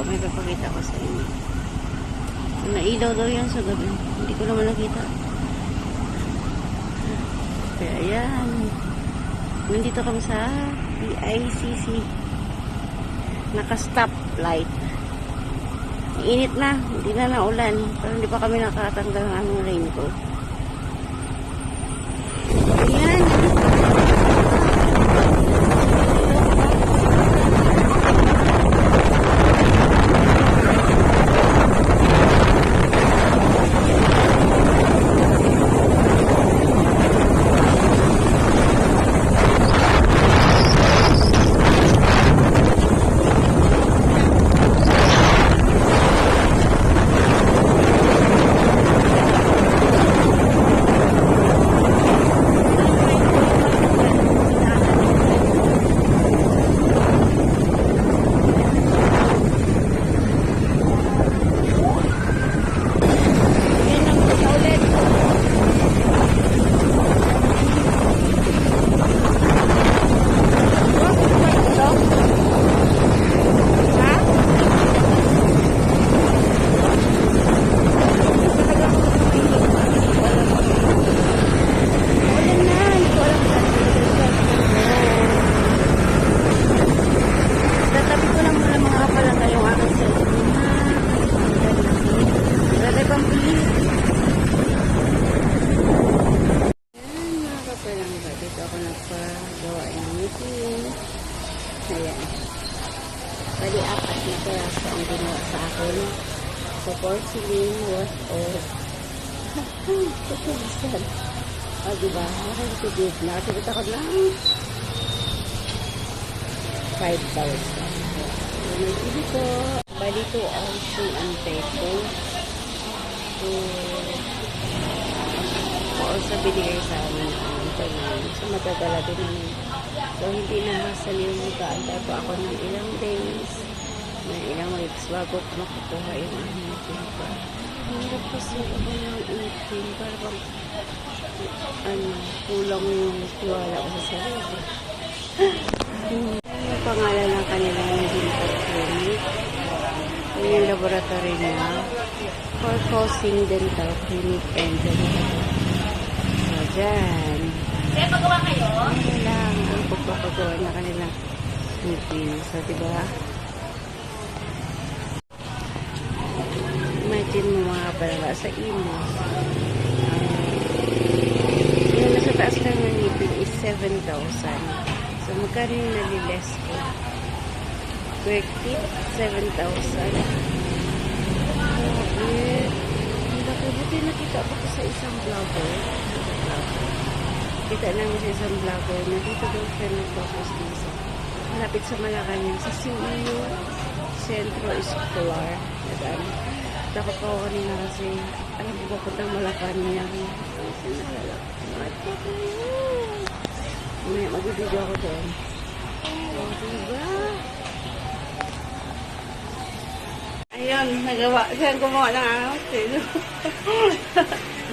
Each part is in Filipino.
may papakita ko sa inyo. Nailaw daw yan sa gabi. Hindi ko naman nakita. Kaya ayan. Nandito kami sa PICC. Naka-stop light. Init na. Hindi na naulan. Pero hindi pa kami nakatanggal ng aming raincoat. Ayan. Bali, 4 na peraso ang ginawa sa akin. So, porcelain was all. Sad. O, diba? Nakakitibid. Nakatibid ako lang 5,000. So, may TV ko. Bali, 2 ounce yung antepo. So, also binigay sa amin ang antepo. So, matagala din namin. So, hindi na masal yung mag-aantay po ako ng ilang days, ng ilang weeks bago makukuha yung aming timpa. Hirap kasi ako ng itim para bang kulang yung tiwala ko sa sarili. Yung pangalan ng kanilang dental clinic. Yung laboratory niya for causing dental clinic and dental. So, dyan. Kaya magawa kayo? Ano lang ang pagpapagawa na kanilang ngipin. So, diba? Imagine mo mga palala sa imo. Yung nasa taas lang ng ngipin is 7,000. So, magkano yung naliles ko? Square tip, 7,000. Ang laki. Buti nakita ko sa isang vlogger. Kita namin sa isang vlogger na dito daw siya nag-focus dito. Malapit sa Malacanang, sa CEU Centro Escolar. Takot ko kanina kasi alam ko papuntang Malacanang. Kasi nalalakad ko kayo. Mag-video ako doon. O, diba? Ayun, nagawa. Siya gumawa ng akin.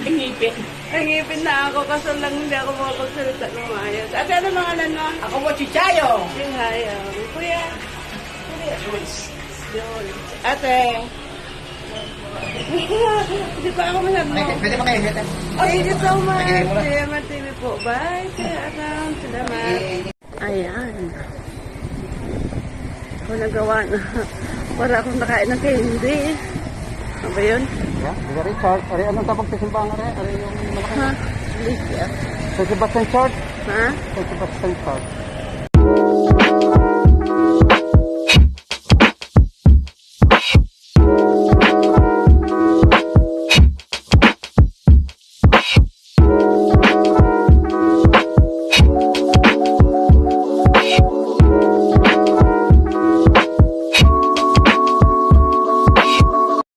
Ngipin. Nangipin na ako kasi lang hindi ako makapagsalita ng maayos. Ate, ano mga ano? Ako mo, Chichayo. Hi, kuya. Ate. Hindi pa ako masabi mo. Pwede ba kayo? Thank you so much. Salamat TV po. Bye. Salamat. Ayan. Ako nagawa na. Para akong nakain ng candy. Ano ba yun? Yeah, Brother Richard. Ari, anong tapag sa simbahan? Ari yung malaki. Ha? Please, yeah. Sa Sebastian Church? Ha? Sa Sebastian Church.